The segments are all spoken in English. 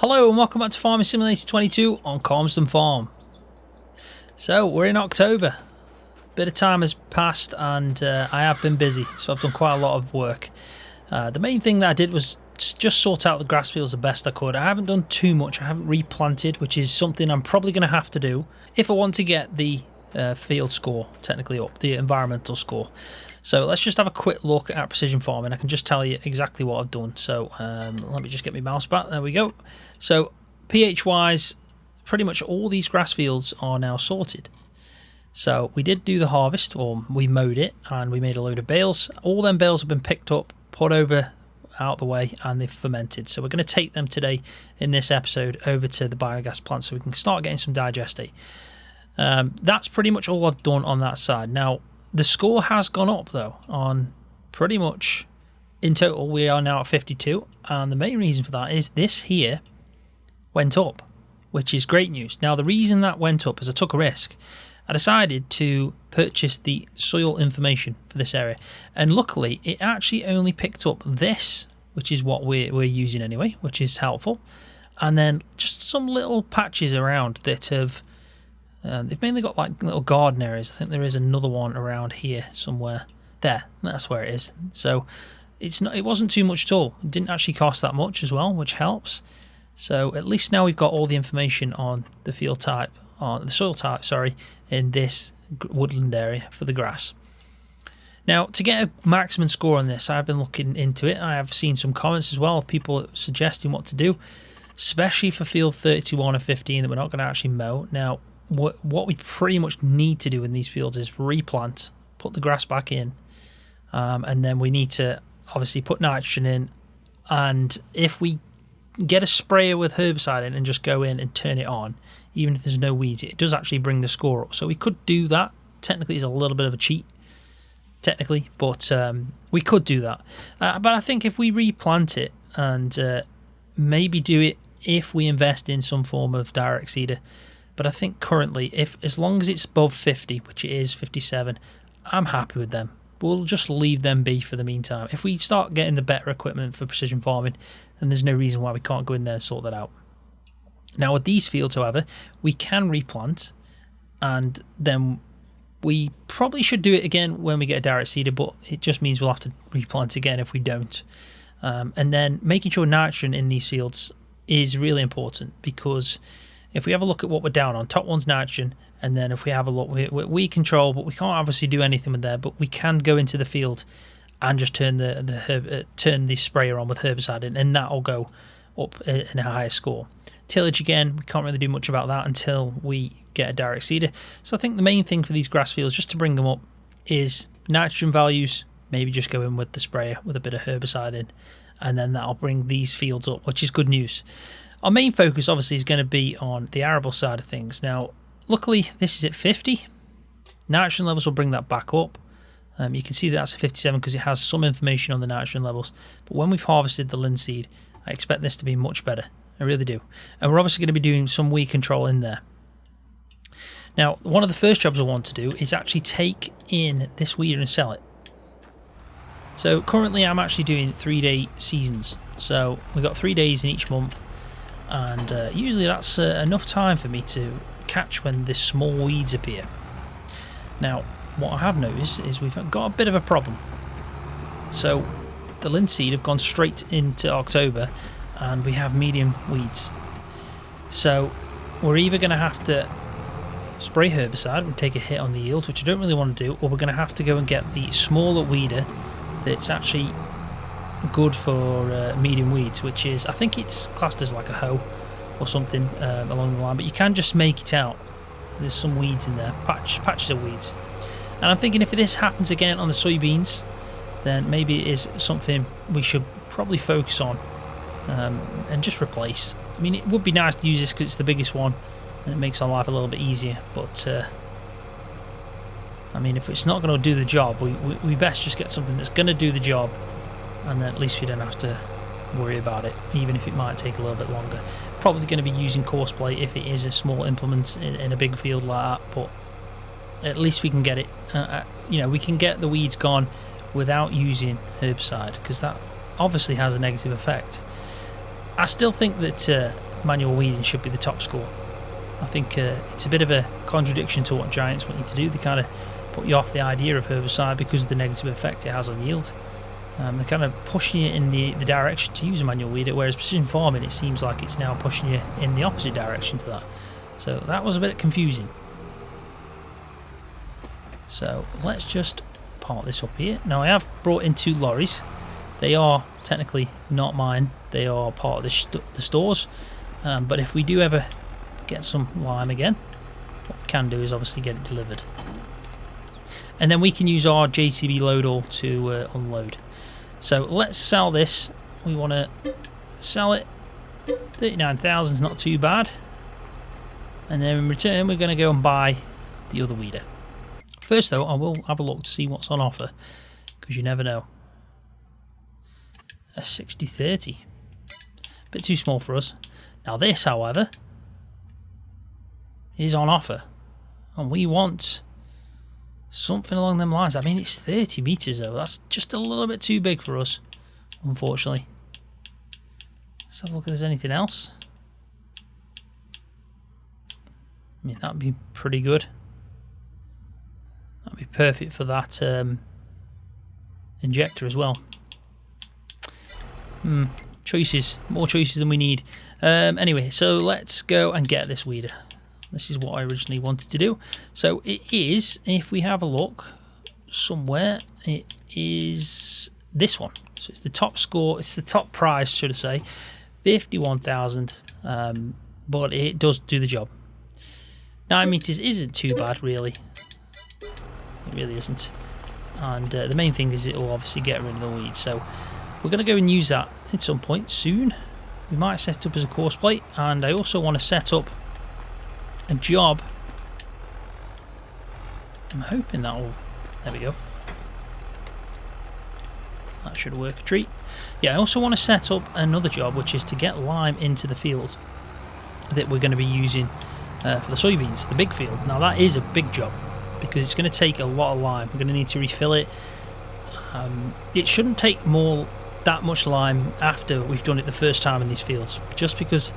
Hello and welcome back to Farming Simulator 22 on Calmsden Farm. So we're in October. Bit of time has passed and I have been busy, so I've done quite a lot of work. The main thing that I did was just sort out the grass fields the best I could. I haven't done too much. I haven't replanted, which is something I'm probably going to have to do if I want to get the field score technically up, the environmental score. So let's just have a quick look at precision farming. I can just tell you exactly what I've done. So let me just get my mouse back. There we go. So pH wise, pretty much all these grass fields are now sorted. So we did do the harvest, or we mowed it, and we made a load of bales. All them bales have been picked up, put over out the way, and they've fermented. So we're going to take them today in this episode over to the biogas plant so we can start getting some digestate. That's pretty much all I've done on that side. Now the score has gone up though on pretty much, in total we are now at 52, and the main reason for that is this here went up, which is great news. Now the reason that went up is I took a risk. I decided to purchase the soil information for this area, and luckily it actually only picked up this, which is what we're using anyway, which is helpful, and then just some little patches around that have they've mainly got like little garden areas. I think there is another one around here somewhere. There, that's where it is. So it wasn't too much at all. It didn't actually cost that much as well, which helps. So at least now we've got all the information on the field type, on the soil type, sorry, in this woodland area for the grass. Now, to get a maximum score on this, I've been looking into it. I have seen some comments as well of people suggesting what to do, especially for field 31 or 15 that we're not going to actually mow. Now, what we pretty much need to do in these fields is replant, put the grass back in, and then we need to obviously put nitrogen in. And if we get a sprayer with herbicide in and just go in and turn it on, even if there's no weeds, it does actually bring the score up. So we could do that. Technically it's a little bit of a cheat, technically, but we could do that. But I think if we replant it and maybe do it if we invest in some form of direct seeder. But I think currently, as long as it's above 50, which it is 57, I'm happy with them. We'll just leave them be for the meantime. If we start getting the better equipment for precision farming, then there's no reason why we can't go in there and sort that out. Now with these fields, however, we can replant, and then we probably should do it again when we get a direct seeder, but it just means we'll have to replant again if we don't. And then making sure nitrogen in these fields is really important, because if we have a look at what we're down on, top one's nitrogen, and then if we have a look, we control, but we can't obviously do anything with there, but we can go into the field and just turn the sprayer on with herbicide in, and that'll go up in a higher score. Tillage, again, we can't really do much about that until we get a direct seeder. So I think the main thing for these grass fields, just to bring them up, is nitrogen values. Maybe just go in with the sprayer with a bit of herbicide in, and then that'll bring these fields up, which is good news. Our main focus obviously is going to be on the arable side of things. Now, luckily this is at 50. Nitrogen levels will bring that back up. You can see that's at 57 because it has some information on the nitrogen levels. But when we've harvested the linseed, I expect this to be much better. I really do. And we're obviously going to be doing some weed control in there. Now, one of the first jobs I want to do is actually take in this weeder and sell it. So currently I'm actually doing 3-day seasons. So we've got 3 days in each month. And usually that's enough time for me to catch when the small weeds appear. Now, what I have noticed is we've got a bit of a problem. So the linseed have gone straight into October, and we have medium weeds. So we're either going to have to spray herbicide and take a hit on the yield, which I don't really want to do, or we're going to have to go and get the smaller weeder that's actually good for medium weeds, which is, I think it's classed as like a hoe or something along the line, but you can just make it out. There's some weeds in there, patches of weeds. And I'm thinking if this happens again on the soybeans, then maybe it is something we should probably focus on and just replace. I mean, it would be nice to use this because it's the biggest one and it makes our life a little bit easier, but I mean, if it's not going to do the job, we best just get something that's going to do the job, and then at least we don't have to worry about it, even if it might take a little bit longer. Probably going to be using coarse plate if it is a small implement in a big field like that, but at least we can get it, we can get the weeds gone without using herbicide, because that obviously has a negative effect. I still think that manual weeding should be the top score. I think it's a bit of a contradiction to what Giants want you to do. They kind of put you off the idea of herbicide because of the negative effect it has on yield. They're kind of pushing you in the direction to use a manual weeder, whereas precision farming, it seems like it's now pushing you in the opposite direction to that. So that was a bit confusing. So let's just park this up here. Now I have brought in 2 lorries. They are technically not mine. They are part of the stores. But if we do ever get some lime again, what we can do is obviously get it delivered. And then we can use our JCB load all to unload. So let's sell this. We want to sell it. 39,000 is not too bad. And then in return, we're going to go and buy the other weeder. First, though, I will have a look to see what's on offer, because you never know. A 60/30. Bit too small for us. Now this, however, is on offer. And we want something along them lines. I mean, it's 30 meters though. That's just a little bit too big for us, unfortunately. Let's have a look if there's anything else. I mean, that'd be pretty good. That'd be perfect for that injector as well. Choices. More choices than we need. Anyway, so let's go and get this weeder. This is what I originally wanted to do. So it is, if we have a look somewhere, it is this one. So it's the top score, it's the top price, should I say, 51,000, but it does do the job. 9 meters isn't too bad, really. It really isn't. And the main thing is it will obviously get rid of the weeds. So we're going to go and use that at some point soon. We might set it up as a course plate, and I also want to set up a job. I'm hoping that will... There we go. That should work a treat. Yeah, I also want to set up another job, which is to get lime into the field that we're going to be using for the soybeans, the big field. Now that is a big job because it's going to take a lot of lime. We're going to need to refill it. It shouldn't take that much lime after we've done it the first time in these fields, just because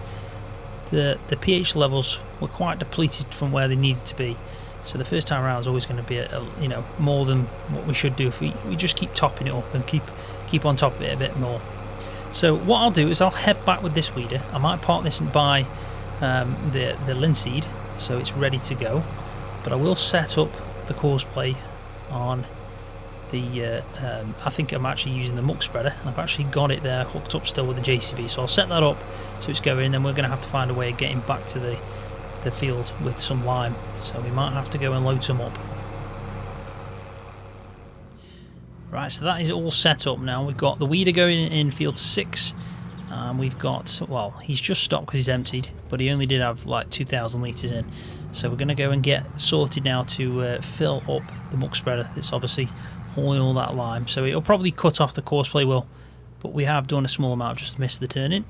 the pH levels were quite depleted from where they needed to be. So the first time around is always going to be you know, more than what we should do if we just keep topping it up and keep on top of it a bit more. So what I'll do is I'll head back with this weeder. I might park this and buy the linseed so it's ready to go, but I will set up the course play on the I think I'm actually using the muck spreader, and I've actually got it there hooked up still with the JCB, so I'll set that up so it's going, and then we're going to have to find a way of getting back to the field with some lime, so we might have to go and load some up. Right, so that is all set up now. We've got the weeder going in field 6, and we've got, well, he's just stopped because he's emptied, but he only did have like 2,000 litres in, so we're going to go and get sorted now to fill up the muck spreader that's obviously hauling all that lime. So it'll probably cut off the course play will, but we have done a small amount just to miss the turning.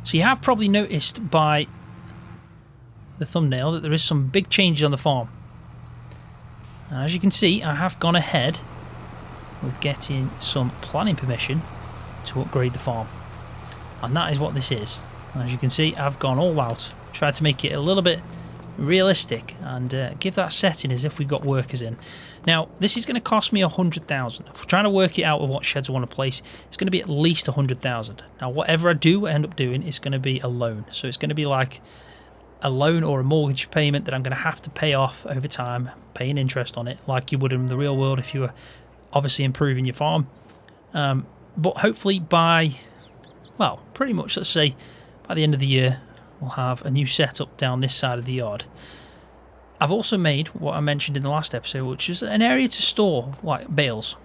So you have probably noticed by the thumbnail that there is some big changes on the farm. And as you can see, I have gone ahead with getting some planning permission to upgrade the farm. And that is what this is. And as you can see, I've gone all out, tried to make it a little bit realistic and give that setting as if we've got workers in. Now this is going to cost me 100,000. If we're trying to work it out with what sheds I want to place, it's going to be at least 100,000. Now whatever I do end up doing, it's going to be a loan, so it's going to be like a loan or a mortgage payment that I'm going to have to pay off over time, paying interest on it like you would in the real world if you were obviously improving your farm. But hopefully by, well, pretty much, let's say by the end of the year, we'll have a new setup down this side of the yard. I've also made what I mentioned in the last episode, which is an area to store like bales.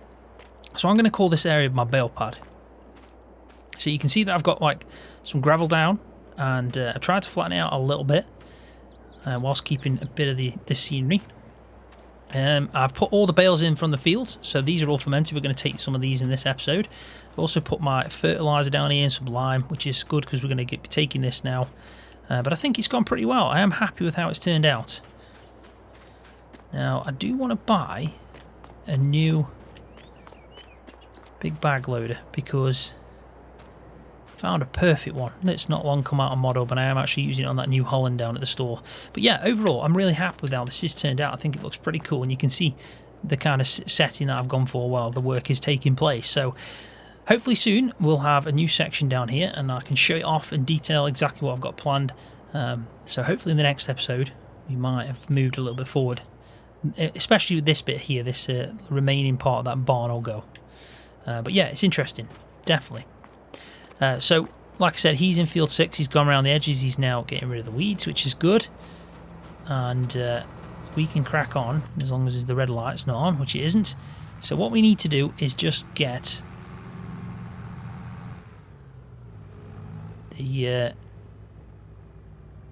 So I'm going to call this area my bale pad. So you can see that I've got like some gravel down, and I tried to flatten it out a little bit whilst keeping a bit of the scenery. I've put all the bales in from the field, so these are all fermented. We're going to take some of these in this episode. I've also put my fertiliser down here and some lime, which is good because we're going to be taking this now. But I think it's gone pretty well. I am happy with how it's turned out. Now, I do want to buy a new big bag loader because Found a perfect one. It's not long come out on model, but I am actually using it on that New Holland down at the store. But yeah, overall, I'm really happy with how this has turned out. I think it looks pretty cool, and you can see the kind of setting that I've gone for while the work is taking place. So hopefully soon we'll have a new section down here, and I can show it off in detail exactly what I've got planned. So hopefully in the next episode we might have moved a little bit forward, especially with this bit here, this remaining part of that barn will go. But yeah, it's interesting, definitely. So, like I said, he's in field 6, he's gone around the edges, he's now getting rid of the weeds, which is good. And we can crack on, as long as the red light's not on, which it isn't. So what we need to do is just get the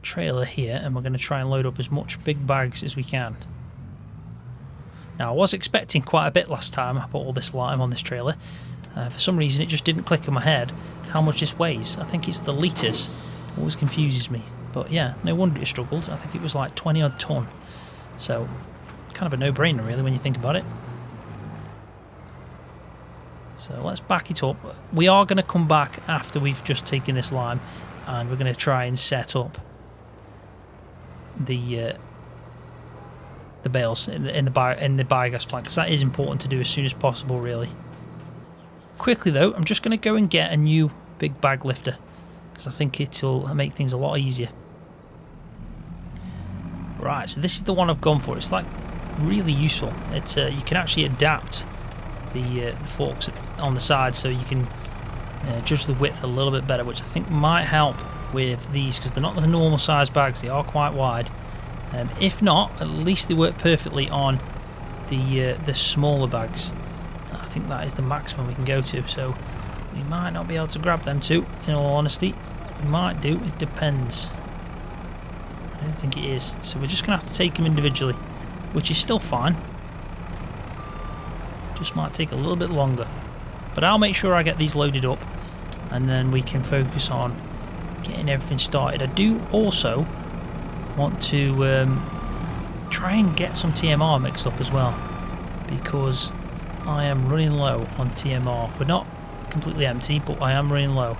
trailer here, and we're going to try and load up as much big bags as we can. Now, I was expecting quite a bit last time I put all this lime on this trailer. For some reason, it just didn't click in my head how much this weighs. I think it's the litres. Always confuses me. But yeah, no wonder it struggled. I think it was like 20 odd ton. So, kind of a no-brainer really when you think about it. So let's back it up. We are going to come back after we've just taken this lime, and we're going to try and set up the bales in the biogas plant, because that is important to do as soon as possible really. Quickly though, I'm just going to go and get a new big bag lifter, because I think it'll make things a lot easier. Right, so this is the one I've gone for. It's like really useful. It's you can actually adapt the forks on the side, so you can judge the width a little bit better, which I think might help with these, because they're not the normal size bags, they are quite wide. If not, at least they work perfectly on the smaller bags. I think that is the maximum we can go to, so we might not be able to grab them too, in all honesty. We might do, it depends. I don't think it is, so we're just going to have to take them individually, which is still fine. Just might take a little bit longer, but I'll make sure I get these loaded up, and then we can focus on getting everything started. I do also want to try and get some TMR mixed up as well, because I am running low on TMR. We're not completely empty, but I am running low.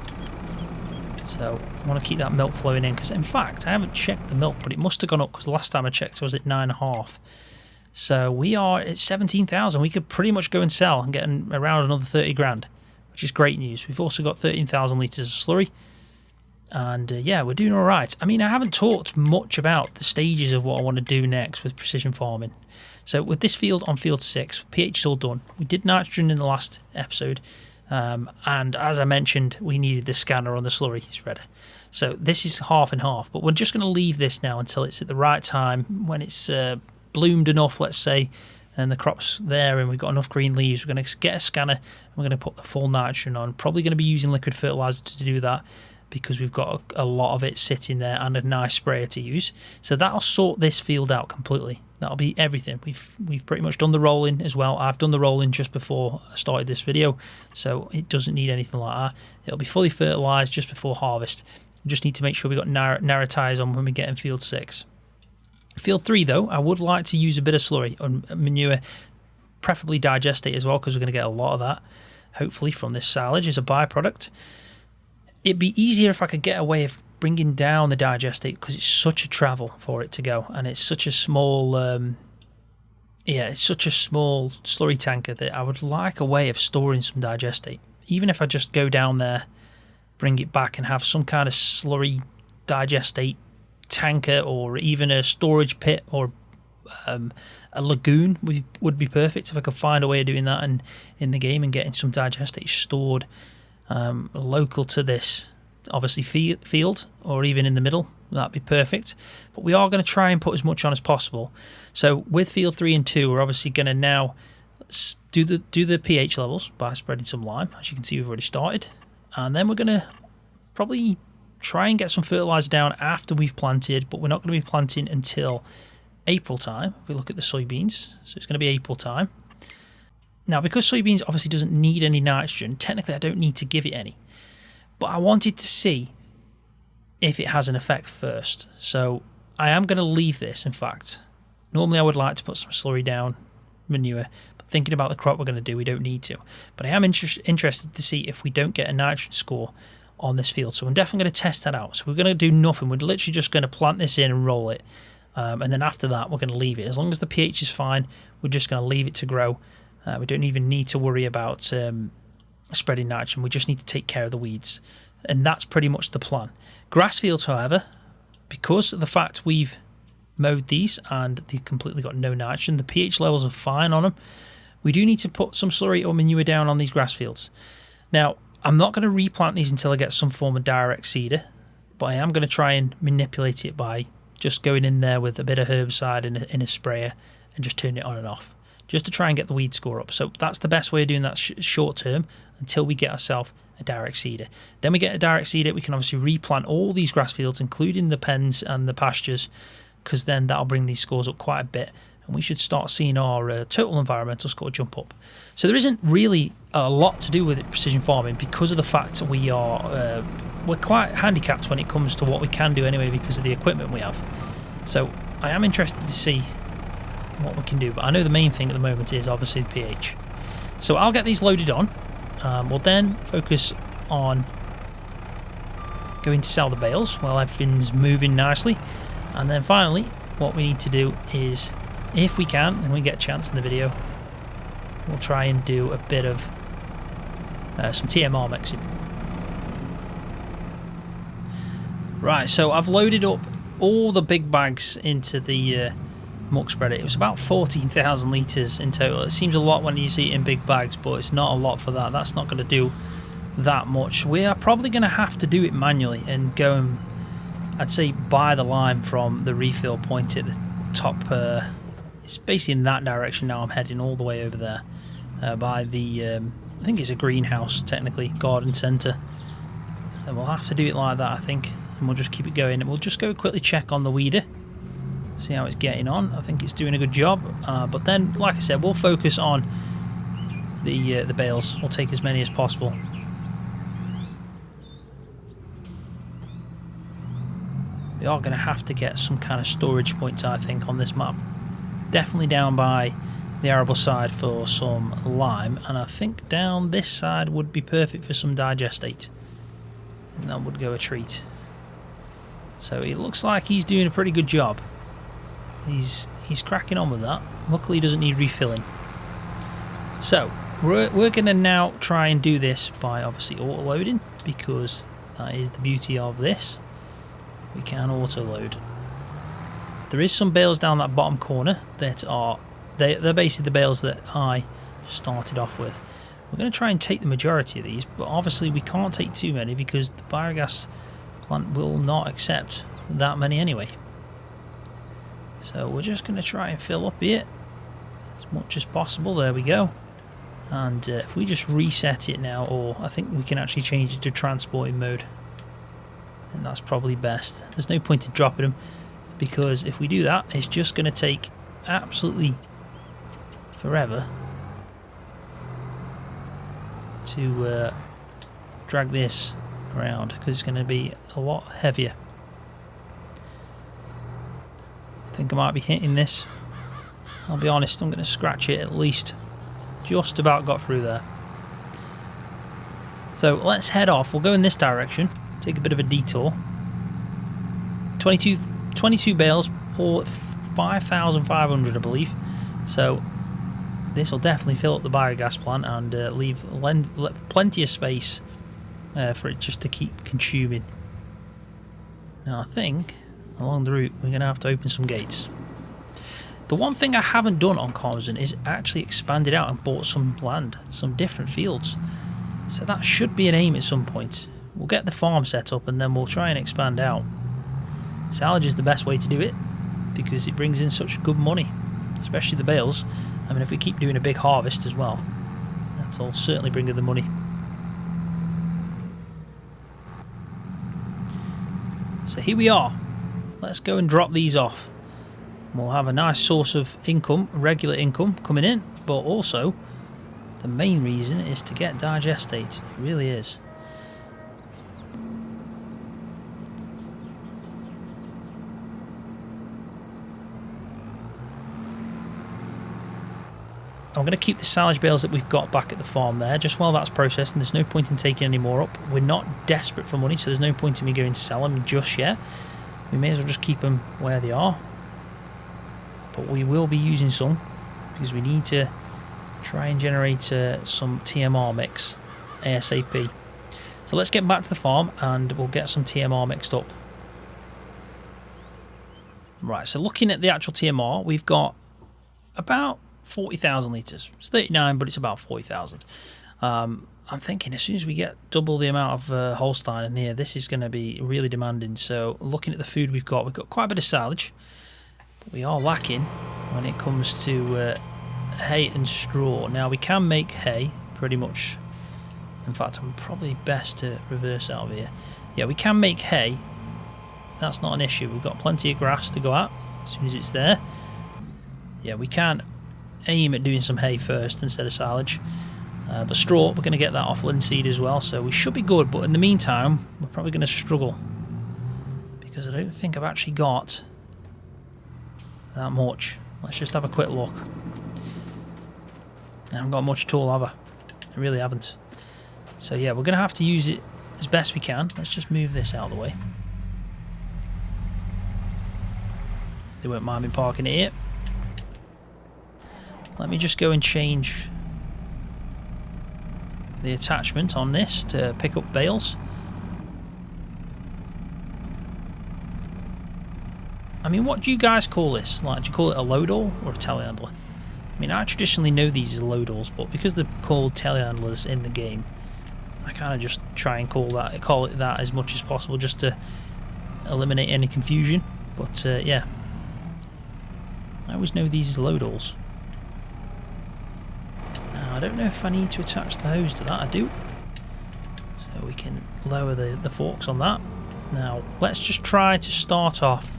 So I want to keep that milk flowing in, because in fact I haven't checked the milk, but it must have gone up, because the last time I checked I was at 9.5. So we are at 17,000. We could pretty much go and sell and get around another 30 grand, which is great news. We've also got 13,000 litres of slurry. And yeah, we're doing all right. I mean, I haven't talked much about the stages of what I want to do next with precision farming. So with this field on field 6, pH is all done. We did nitrogen in the last episode. And as I mentioned, we needed the scanner on the slurry spreader. So this is half and half. But we're just going to leave this now until it's at the right time, when it's bloomed enough, let's say, and the crop's there and we've got enough green leaves. We're going to get a scanner and we're going to put the full nitrogen on. Probably going to be using liquid fertilizer to do that, because we've got a lot of it sitting there and a nice sprayer to use. So that'll sort this field out completely. That'll be everything. We've pretty much done the rolling as well. I've done the rolling just before I started this video, so it doesn't need anything like that. It'll be fully fertilized just before harvest. We just need to make sure we've got narrow ties on when we get in field 6. Field 3 though, I would like to use a bit of slurry and manure, preferably digestate as well, because we're going to get a lot of that hopefully from this silage as a byproduct. It'd be easier if I could get a way of bringing down the digestate, because it's such a travel for it to go, and it's such a small it's such a small slurry tanker that I would like a way of storing some digestate. Even if I just go down there, bring it back, and have some kind of slurry digestate tanker, or even a storage pit, or a lagoon would be perfect if I could find a way of doing that in the game, and getting some digestate stored local to this, obviously field, or even in the middle. That'd be perfect. But we are going to try and put as much on as possible. So with field 3 and 2, we're obviously going to now do the pH levels by spreading some lime. As you can see, we've already started, and then we're going to probably try and get some fertilizer down after we've planted, but we're not going to be planting until April time. If we look at the soybeans, so it's going to be April time. Now, because soybeans obviously doesn't need any nitrogen, technically I don't need to give it any. But I wanted to see if it has an effect first. So I am going to leave this, in fact. Normally I would like to put some slurry down, manure, but thinking about the crop we're going to do, we don't need to. But I am interested to see if we don't get a nitrogen score on this field. So I'm definitely going to test that out. So we're going to do nothing. We're literally just going to plant this in and roll it. And then after that, we're going to leave it. As long as the pH is fine, we're just going to leave it to grow. We don't even need to worry about spreading nitrogen. We just need to take care of the weeds. And that's pretty much the plan. Grass fields, however, because of the fact we've mowed these and they've completely got no nitrogen, the pH levels are fine on them. We do need to put some slurry or manure down on these grass fields. Now, I'm not going to replant these until I get some form of direct seeder, but I am going to try and manipulate it by just going in there with a bit of herbicide in a sprayer and just turn it on and off, just to try and get the weed score up. So that's the best way of doing that short term until we get ourselves a direct seeder. Then we get a direct seeder, we can obviously replant all these grass fields, including the pens and the pastures, because then that'll bring these scores up quite a bit, and we should start seeing our total environmental score jump up. So there isn't really a lot to do with it, precision farming, because of the fact that we're quite handicapped when it comes to what we can do anyway because of the equipment we have. So I am interested to see what we can do, but I know the main thing at the moment is obviously the pH. So I'll get these loaded on. We'll then focus on going to sell the bales while everything's moving nicely, and then finally what we need to do is, if we can and we get a chance in the video, we'll try and do a bit of some TMR mixing. Right, so I've loaded up all the big bags into the muck spreader. It was about 14,000 litres in total. It seems a lot when you see it in big bags, but it's not a lot for that. That's not going to do that much. We are probably going to have to do it manually and go and, I'd say, buy the lime from the refill point at the top. It's basically in that direction now. I'm heading all the way over there by the, I think it's a greenhouse, technically, garden centre. And we'll have to do it like that, I think. And we'll just keep it going. And we'll just go quickly check on the weeder, see how it's getting on. I think it's doing a good job. But then, like I said, we'll focus on the bales. We'll take as many as possible. We are going to have to get some kind of storage points, I think, on this map. Definitely down by the arable side for some lime, and I think down this side would be perfect for some digestate. And that would go a treat. So it looks like he's doing a pretty good job. He's cracking on with that. Luckily he doesn't need refilling. So we're going to now try and do this by obviously auto-loading, because that is the beauty of this. We can auto-load. There is some bales down that bottom corner that are they're basically the bales that I started off with. We're going to try and take the majority of these, but obviously we can't take too many because the biogas plant will not accept that many anyway. So we're just going to try and fill up here as much as possible. There we go. And if we just reset it now, or I think we can actually change it to transporting mode, and that's probably best. There's no point in dropping them, because if we do that, it's just going to take absolutely forever to drag this around, because it's going to be a lot heavier. I think I might be hitting this. I'll be honest, I'm going to scratch it at least. Just about got through there. So let's head off. We'll go in this direction, take a bit of a detour. 22 bales, or 5,500 I believe. So this will definitely fill up the biogas plant and leave plenty of space for it just to keep consuming. Now I think along the route we're going to have to open some gates. The one thing I haven't done on Calmsden is actually expanded out and bought some land, some different fields. So that should be an aim at some point. We'll get the farm set up and then we'll try and expand out. Silage is the best way to do it because it brings in such good money, especially the bales. I mean, if we keep doing a big harvest as well, that'll certainly bring in the money. So here we are. Let's go and drop these off. We'll have a nice source of income, regular income coming in, but also the main reason is to get digestate. It really is. I'm going to keep the silage bales that we've got back at the farm there, just while that's processing. There's no point in taking any more up. We're not desperate for money, so there's no point in me going to sell them just yet. We may as well just keep them where they are. But we will be using some, because we need to try and generate some TMR mix ASAP. So let's get back to the farm and we'll get some TMR mixed up. Right, so looking at the actual TMR, we've got about 40,000 litres. It's 39, but it's about 40,000. I'm thinking as soon as we get double the amount of Holstein in here, this is going to be really demanding. So looking at the food we've got quite a bit of silage. But we are lacking when it comes to hay and straw. Now we can make hay pretty much. In fact, I'm probably best to reverse out of here. Yeah, we can make hay. That's not an issue. We've got plenty of grass to go at as soon as it's there. Yeah, we can aim at doing some hay first instead of silage. But straw, we're going to get that off linseed as well, so we should be good. But in the meantime, we're probably going to struggle, because I don't think I've actually got that much. Let's just have a quick look. I haven't got much at all, have I? I really haven't. So yeah, we're going to have to use it as best we can. Let's just move this out of the way. They won't mind me parking it here. Let me just go and change the attachment on this to pick up bales. I mean, what do you guys call this? Like, do you call it a load-all or a telehandler? I mean, I traditionally know these as load-alls, but because they're called telehandlers in the game, I kind of just try and call it that as much as possible, just to eliminate any confusion. But yeah, I always know these as load-alls. Now, I don't know if I need to attach the hose to that. I do. So we can lower the forks on that. Now, let's just try to start off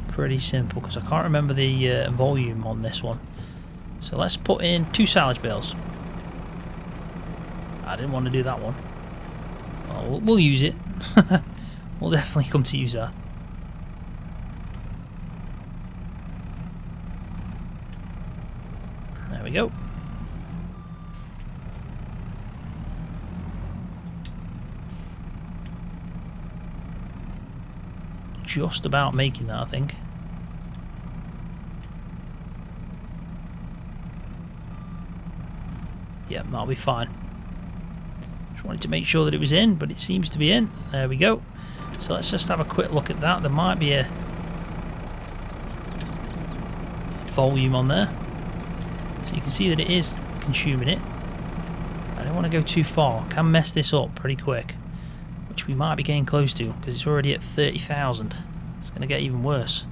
pretty simple, because I can't remember the volume on this one. So let's put in 2 silage bales. I didn't want to do that one. Well, we'll use it. We'll definitely come to use that. There we go. Just about making that, I think. Yeah, that'll be fine. Just wanted to make sure that it was in, but it seems to be in. There we go. So let's just have a quick look at that. There might be a volume on there. So you can see that it is consuming it. I don't want to go too far. Can mess this up pretty quick, which we might be getting close to, because it's already at 30,000. It's going to get even worse.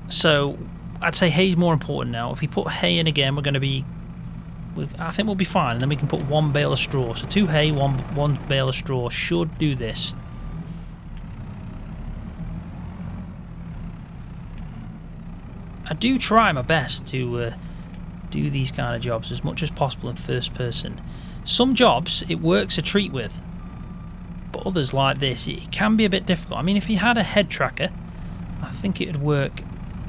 So I'd say hay's more important now. If we put hay in again, we're going to be... I think we'll be fine, and then we can put 1 bale of straw. So 2 hay, one bale of straw should do this. I do try my best to do these kind of jobs as much as possible in first person. Some jobs it works a treat with, but others like this it can be a bit difficult. I mean, if you had a head tracker, I think it would work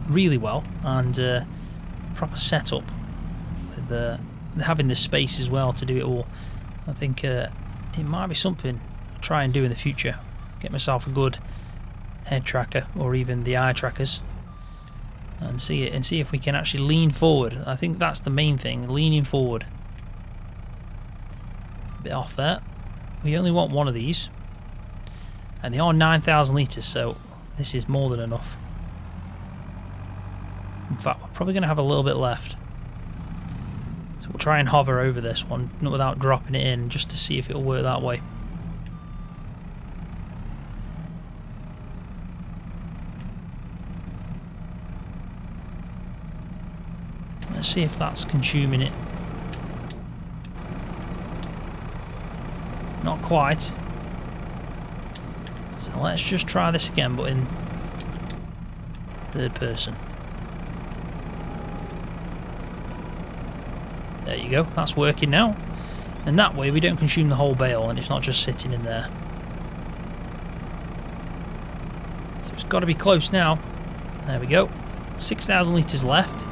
really well, and proper setup with having the space as well to do it all. I think it might be something I'll try and do in the future. Get myself a good head tracker, or even the eye trackers, and see if we can actually lean forward. I think that's the main thing, leaning forward. A bit off there. We only want 1 of these, and they are 9,000 litres, so this is more than enough. In fact, we're probably going to have a little bit left. So we'll try and hover over this one, not without dropping it in, just to see if it'll work that way. Let's see if that's consuming it. Not quite. So let's just try this again, but in third person. There you go, that's working now. And that way we don't consume the whole bale, and it's not just sitting in there. So it's got to be close now. There we go. 6,000 litres left.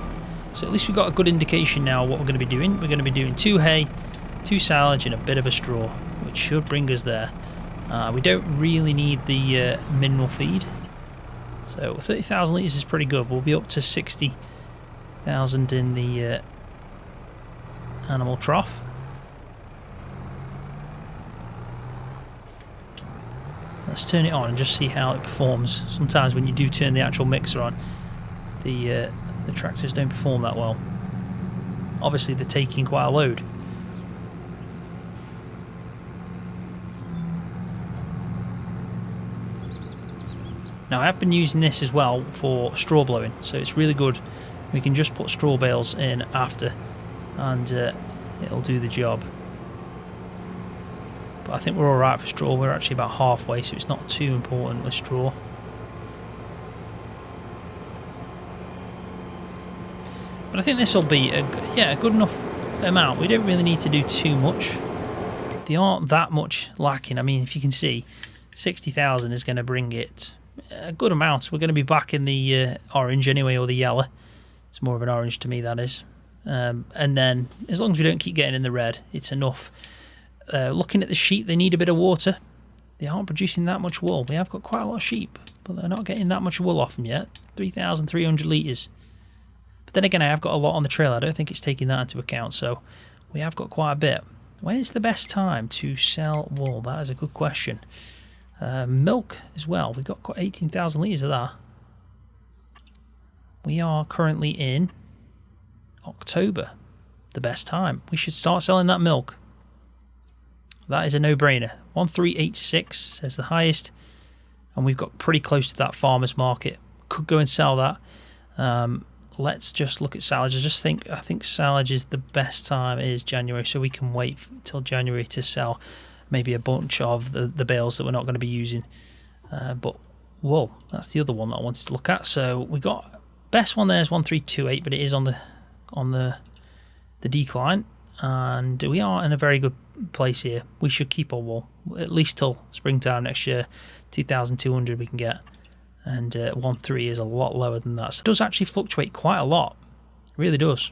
So at least we've got a good indication now what we're going to be doing. We're going to be doing 2 hay, 2 silage and a bit of a straw, which should bring us there. We don't really need the mineral feed. So 30,000 litres is pretty good. We'll be up to 60,000 in the animal trough. Let's turn it on and just see how it performs. Sometimes when you do turn the actual mixer on, the tractors don't perform that well. Obviously they're taking quite a load. Now I have been using this as well for straw blowing, so it's really good. We can just put straw bales in after and it'll do the job. But I think we're alright for straw. We're actually about halfway, so it's not too important with straw. But I think this will be a good enough amount. We don't really need to do too much. They aren't that much lacking. I mean, if you can see, 60,000 is going to bring it a good amount. We're going to be back in the orange anyway, or the yellow. It's more of an orange to me, that is. And then, as long as we don't keep getting in the red, it's enough. Looking at the sheep, they need a bit of water. They aren't producing that much wool. We have got quite a lot of sheep, but they're not getting that much wool off them yet. 3,300 litres. But then again, I have got a lot on the trail. I don't think it's taking that into account, so we have got quite a bit. When is the best time to sell wool? That is a good question. Milk as well. We've got 18,000 litres of that. We are currently in October. The best time. We should start selling that milk. That is a no-brainer. 1386 says the highest, and we've got pretty close to that farmer's market. Could go and sell that. Let's just look at silage. I think silage is the best time is January, so we can wait till January to sell maybe a bunch of the bales that we're not going to be using. But wool, that's the other one that I wanted to look at. So we got best one there is 1328, but it is on the decline, and we are in a very good place here. We should keep our wool at least till springtime next year. 2,200 we can get, and 1.3 is a lot lower than that. So it does actually fluctuate quite a lot. It really does.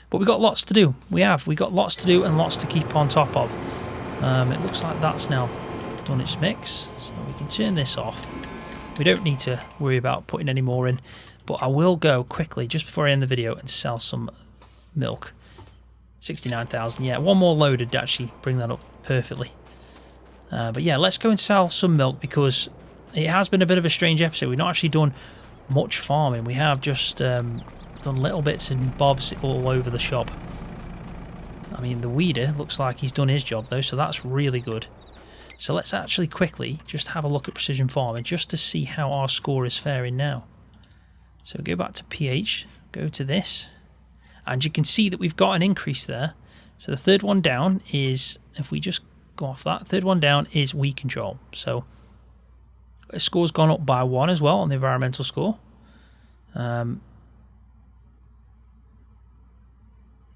But we've got lots to do. We got lots to do and lots to keep on top of. It looks like that's now done its mix, so we can turn this off. We don't need to worry about putting any more in, but I will go quickly just before I end the video and sell some milk. 69,000, yeah, one more load would actually bring that up perfectly. But yeah, let's go and sell some milk, because it has been a bit of a strange episode. We've not actually done much farming. We have just done little bits and bobs all over the shop. I mean, the weeder looks like he's done his job though, so that's really good. So let's actually quickly just have a look at precision farming just to see how our score is faring now. So go back to pH, go to this, and you can see that we've got an increase there. So the third one down is, if we just go off that, third one down is weed control. So the score's gone up by 1 as well on the environmental score.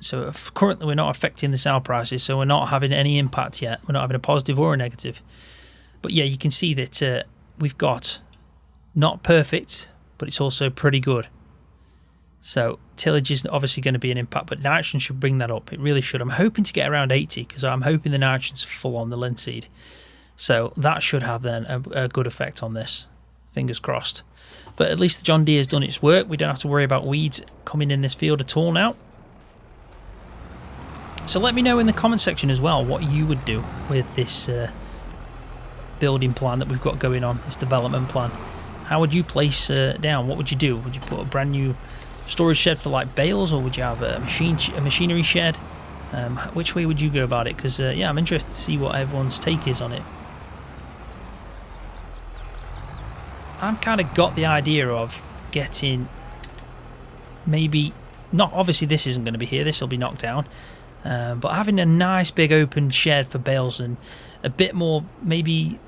So currently we're not affecting the sale prices, so we're not having any impact yet. We're not having a positive or a negative. But yeah, you can see that we've got not perfect, but it's also pretty good. So tillage is obviously going to be an impact, but nitrogen should bring that up. It really should. I'm hoping to get around 80, because I'm hoping the nitrogen's full on the linseed. So that should have then a good effect on this. Fingers crossed. But at least the John Deere has done its work. We don't have to worry about weeds coming in this field at all now. So let me know in the comment section as well what you would do with this building plan that we've got going on, this development plan. How would you place down? What would you do? Would you put a brand new storage shed for like bales, or would you have a machinery shed? Which way would you go about it? Because yeah, I'm interested to see what everyone's take is on it. I've kind of got the idea of getting, maybe not, obviously this isn't going to be here, this will be knocked down, but having a nice big open shed for bales, and a bit more, maybe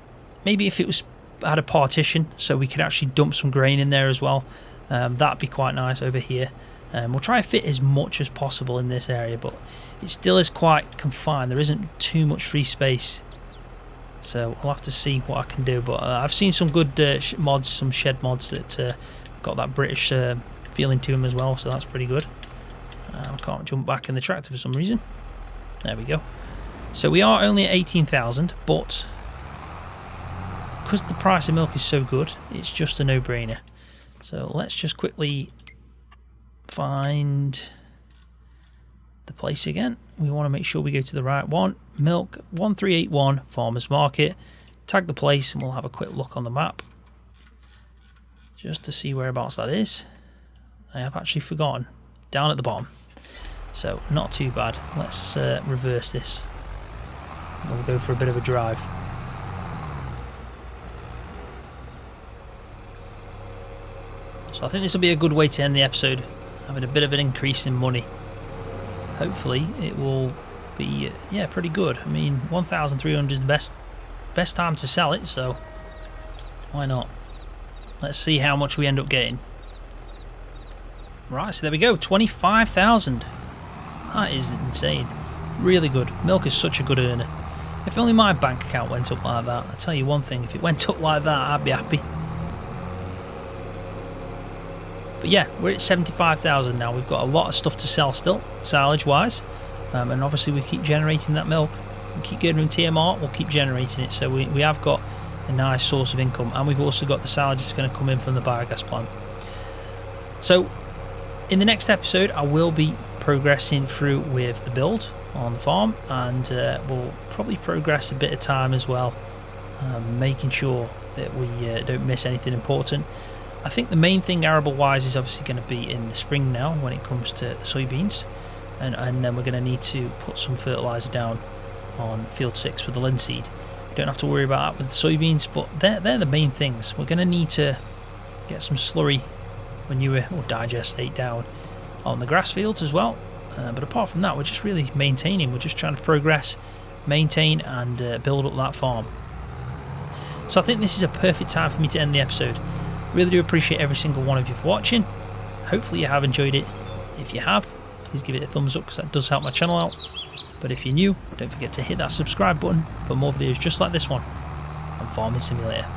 if it was had a partition so we could actually dump some grain in there as well. That'd be quite nice over here. We'll try to fit as much as possible in this area, but it still is quite confined. There isn't too much free space, so I'll have to see what I can do. But I've seen some good mods, some shed mods that got that British feeling to them as well, so that's pretty good. I can't jump back in the tractor for some reason. There we go. So we are only at 18,000, but because the price of milk is so good, it's just a no-brainer. So let's just quickly find the place again. We want to make sure we go to the right one. Milk 1381 Farmers Market. Tag the place and we'll have a quick look on the map just to see whereabouts that is. I have actually forgotten. Down at the bottom. So not too bad. Let's reverse this. We'll go for a bit of a drive. So I think this will be a good way to end the episode, having a bit of an increase in money. Hopefully it will be yeah, pretty good. I mean, 1,300 is the best time to sell it, so why not? Let's see how much we end up getting. Right, so there we go, 25,000. That is insane. Really good. Milk is such a good earner. If only my bank account went up like that. I tell you one thing, if it went up like that, I'd be happy. But yeah, we're at 75,000 now. We've got a lot of stuff to sell still, silage wise, and obviously we keep generating that milk. We keep getting from TMR, we'll keep generating it, so we have got a nice source of income, and we've also got the silage that's going to come in from the biogas plant. So in the next episode I will be progressing through with the build on the farm, and we'll probably progress a bit of time as well, making sure that we don't miss anything important. I think the main thing arable wise is obviously going to be in the spring now when it comes to the soybeans, and then we're going to need to put some fertilizer down on field 6 for the linseed. We don't have to worry about that with the soybeans, but they're the main things. We're going to need to get some slurry manure or digestate down on the grass fields as well, but apart from that we're just really maintaining. We're just trying to progress, maintain and build up that farm. So I think this is a perfect time for me to end the episode. Really do appreciate every single one of you for watching. Hopefully you have enjoyed it. If you have, please give it a thumbs up because that does help my channel out. But if you're new, don't forget to hit that subscribe button for more videos just like this one on Farming Simulator.